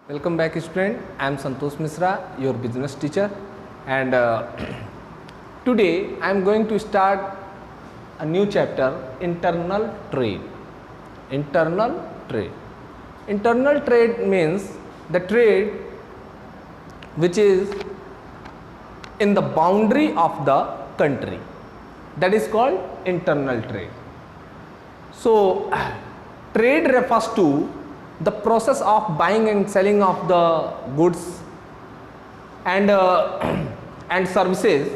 Welcome back student, I am Santosh Misra, your business teacher, and today I am going to start a new chapter, internal trade. Internal trade. Internal trade means the trade which is in the boundary of the country, that is called internal trade. So trade refers to the process of buying and selling of the goods and services.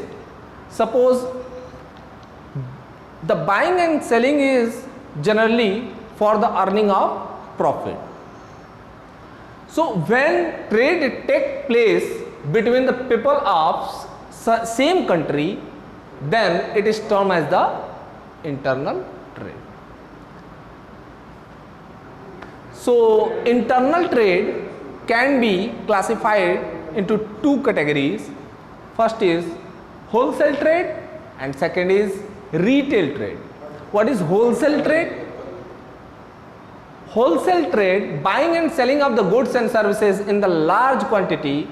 Suppose the buying and selling is generally for the earning of profit. So when trade take place between the people of same country, then it is termed as the internal trade. So internal trade can be classified into two categories. First is wholesale trade and second is retail trade. What is wholesale trade? Wholesale trade, buying and selling of the goods and services in the large quantity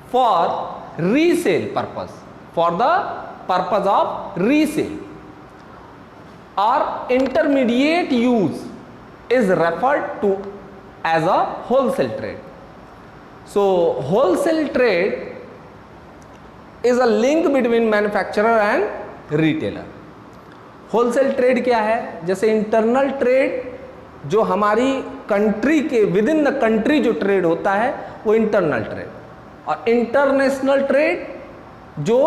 for resale purpose, for the purpose of resale or intermediate use, is referred to as a wholesale trade. So wholesale trade is a link between manufacturer and retailer. wholesale trade क्या है? जैसे internal trade जो हमारी country के with in the country जो trade होता है वो इंटरनल ट्रेड, और इंटरनेशनल ट्रेड जो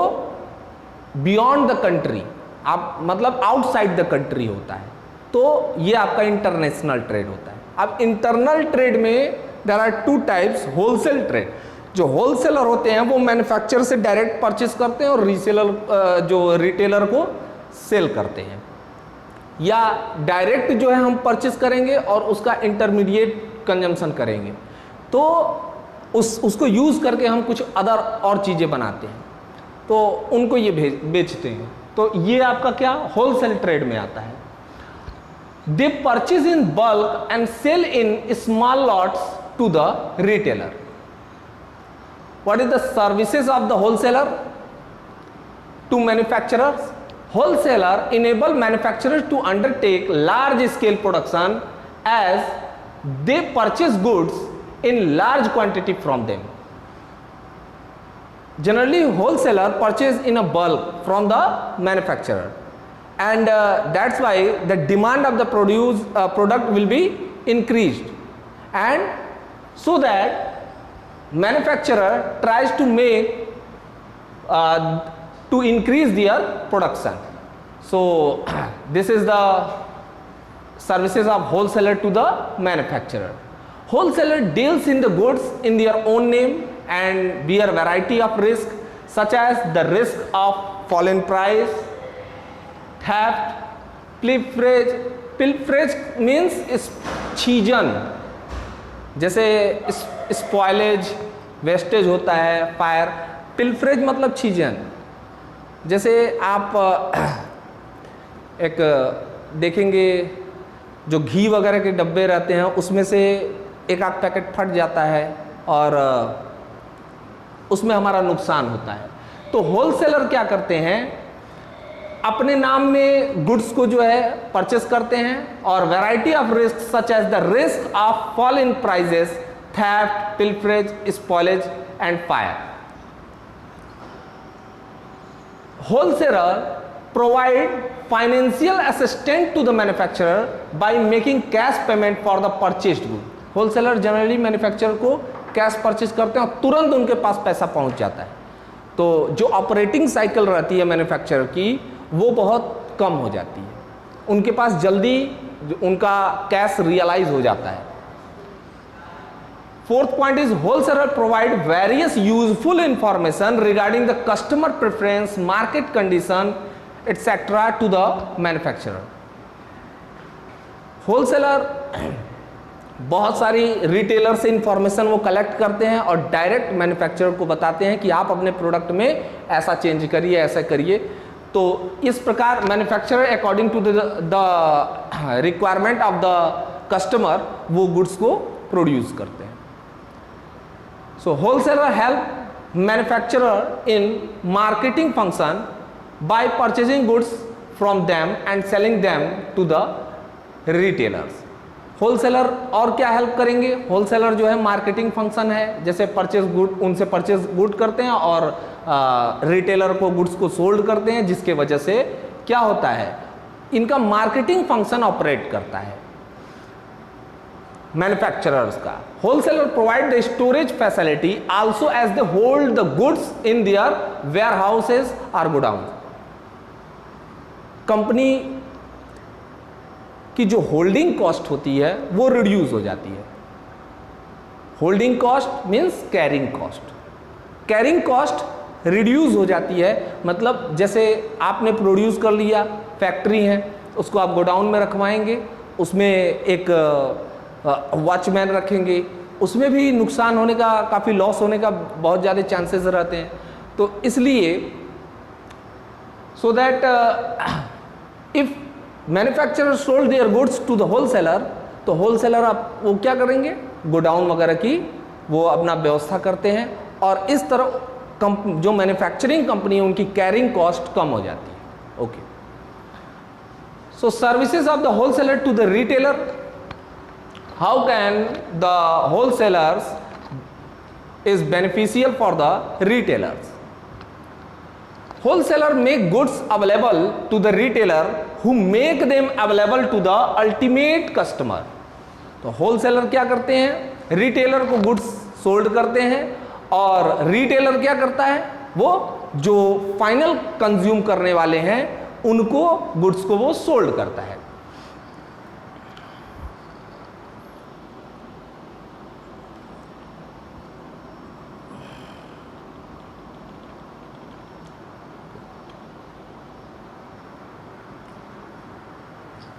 बियॉन्ड द कंट्री, आप मतलब आउटसाइड द कंट्री होता है, तो ये आपका इंटरनेशनल ट्रेड होता है. अब इंटरनल ट्रेड में there are two types. Wholesale trade, जो होलसेलर होते हैं वो मैन्युफैक्चरर से डायरेक्ट परचेस करते हैं और रीसेलर जो रिटेलर को सेल करते हैं, या डायरेक्ट जो है हम परचेस करेंगे और उसका इंटरमीडिएट कंजम्पशन करेंगे, तो उसको यूज़ करके हम कुछ अदर और चीज़ें बनाते हैं, तो उनको ये बेचते हैं. तो ये आपका क्या होलसेल ट्रेड में आता है. They purchase in bulk and sell in small lots to the retailer. What is the services of the wholesaler to manufacturers? Wholesaler enable manufacturers to undertake large scale production as they purchase goods in large quantity from them. Generally, wholesaler purchase in a bulk from the manufacturer, and that's why the demand of the product will be increased, and so that manufacturer tries to make to increase their production. So this is the services of wholesaler to the manufacturer. Wholesaler deals in the goods in their own name and bear variety of risk, such as the risk of fallen price, theft, pilferage. Pilferage means छीजन, जैसे spoilage, wastage होता है, fire. Pilferage मतलब छीजन. जैसे आप एक देखेंगे जो घी वगैरह के डब्बे रहते हैं उसमें से एक आध पैकेट फट जाता है और उसमें हमारा नुकसान होता है. तो होलसेलर क्या करते हैं, अपने नाम में गुड्स को जो है परचेस करते हैं और variety of risk such as the risk of fall in prices, theft, pilferage, spoilage and fire. Wholesaler provide financial assistant to the manufacturer by making cash payment for the purchased good. Wholesaler generally manufacturer को cash purchase करते हैं और तुरंत उनके पास पैसा पहुंच जाता है, तो जो ऑपरेटिंग साइकिल रहती है मैन्युफैक्चरर की वो बहुत कम हो जाती है, उनके पास जल्दी उनका कैश रियलाइज हो जाता है. Fourth point is wholesaler provide various useful information regarding the customer preference, market condition etcetera to the manufacturer. Wholesaler बहुत सारी रिटेलर से इंफॉर्मेशन वो कलेक्ट करते हैं और डायरेक्ट मैन्युफैक्चरर को बताते हैं कि आप अपने प्रोडक्ट में ऐसा चेंज करिए, ऐसा करिए. तो इस प्रकार manufacturer according to the requirement of the customer वो गुड्स को प्रोड्यूस करते हैं. So wholesaler help manufacturer in marketing function by purchasing goods from them and selling them to the retailers. Wholesaler और क्या हेल्प करेंगे? होलसेलर जो है marketing function है, जैसे परचेज गुड, उनसे परचेज गुड करते हैं और रिटेलर को गुड्स को सोल्ड करते हैं, जिसके वजह से क्या होता है, इनका मार्केटिंग फंक्शन ऑपरेट करता है मैन्युफैक्चरर्स का. Wholesaler provide the storage facility also as they hold the goods in their warehouses और गोडाउन. कंपनी की जो होल्डिंग कॉस्ट होती है वो रिड्यूस हो जाती है. Holding cost means carrying cost. Carrying cost reduce हो जाती है, मतलब जैसे आपने प्रोड्यूस कर लिया, फैक्ट्री है, उसको आप गोडाउन में रखवाएंगे, उसमें एक वॉचमैन रखेंगे, उसमें भी नुकसान होने का, काफ़ी लॉस होने का बहुत ज़्यादा चांसेस रहते हैं. तो इसलिए so that if manufacturer sold their goods to the wholesaler, तो होलसेलर आप वो क्या करेंगे, गोडाउन वगैरह की वो अपना व्यवस्था करते हैं, और इस तरह जो मैन्युफैक्चरिंग कंपनी है उनकी कैरिंग कॉस्ट कम हो जाती है. Okay, so services of the wholesaler to the retailer. How can the wholesalers is beneficial for the retailers? Wholesaler make goods available to the retailer who make them available to the ultimate customer. तो wholesaler क्या करते हैं, retailer को goods sold करते हैं, और retailer क्या करता है, वो जो फाइनल कंज्यूम करने वाले हैं उनको गुड्स को वो सोल्ड करता है.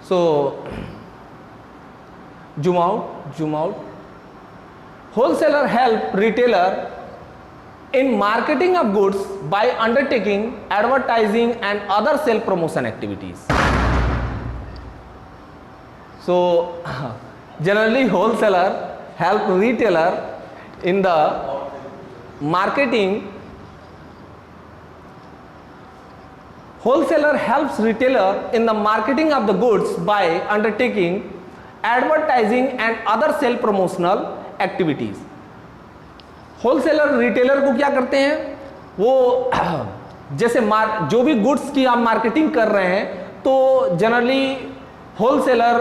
So zoom out. Wholesaler help retailer in marketing of goods by undertaking advertising and other sale promotion activities. So generally wholesaler help retailer in the marketing. Wholesaler helps retailer in the marketing of the goods by undertaking advertising and other sale promotional activities. Wholesaler retailer को क्या करते हैं, वो जैसे जो भी goods की आप मार्केटिंग कर रहे हैं, तो जनरली होलसेलर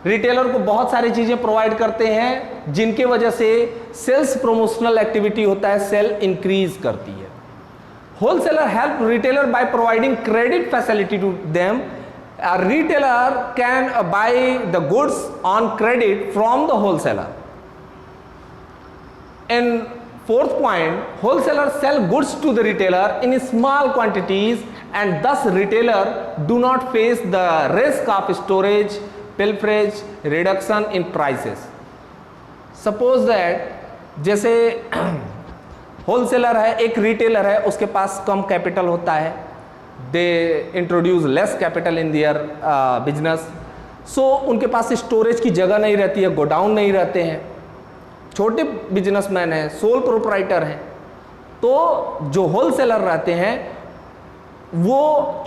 रिटेलर को बहुत सारी चीज़ें प्रोवाइड करते हैं, जिनके वजह से सेल्स प्रमोशनल एक्टिविटी होता है, सेल इंक्रीज करती है. Wholesaler help retailer by providing credit facility to them. A retailer can buy the goods on credit from the wholesaler. And fourth point, wholesaler sell goods to the retailer in small quantities, and thus retailer do not face the risk of storage, pilferage, reduction in prices. Suppose that जैसे wholesaler है, एक retailer है, उसके पास कम capital होता है, they introduce less capital in their business, so उनके पास storage की जगह नहीं रहती है, गोडाउन नहीं रहते हैं, छोटे बिजनेसमैन हैं, सोल प्रोप्राइटर हैं, तो जो होलसेलर रहते हैं वो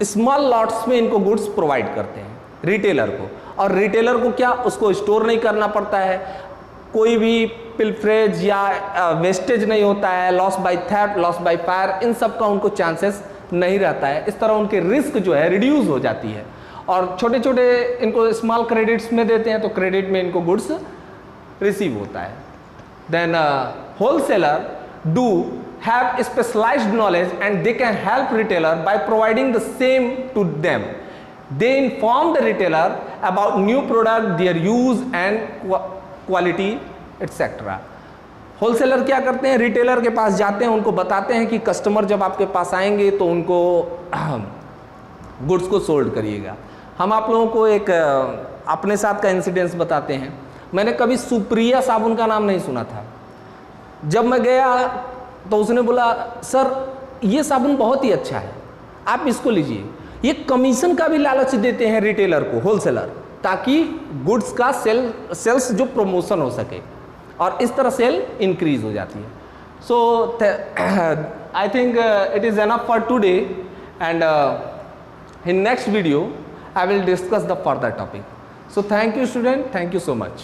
स्मॉल लॉट्स में इनको गुड्स प्रोवाइड करते हैं रिटेलर को, और रिटेलर को क्या, उसको स्टोर नहीं करना पड़ता है, कोई भी पिलफ्रेज या वेस्टेज नहीं होता है, loss by theft, loss by fire, इन सब का उनको चांसेस नहीं रहता है. इस तरह उनके रिस्क जो है रिड्यूस हो जाती है, और छोटे छोटे इनको स्मॉल क्रेडिट्स में देते हैं, तो क्रेडिट में इनको गुड्स रिसीव होता है. Then wholesaler do have specialised knowledge and they can help retailer by providing the same to them. They inform the retailer about new product, their use and quality etcetera. Wholesaler क्या करते हैं, retailer के पास जाते हैं, उनको बताते हैं कि कस्टमर जब आपके पास आएंगे तो उनको गुड्स को सोल्ड करिएगा. हम आप लोगों को एक अपने साथ का इंसिडेंस बताते हैं. मैंने कभी सुप्रिया साबुन का नाम नहीं सुना था. जब मैं गया तो उसने बोला, सर ये साबुन बहुत ही अच्छा है, आप इसको लीजिए. ये कमीशन का भी लालच देते हैं रिटेलर को, होलसेलर, ताकि गुड्स का सेल्स जो प्रमोशन हो सके. और इस तरह सेल इंक्रीज हो जाती है. So I think it is enough for today, and in next video I will discuss the further topic. So thank you student, thank you so much.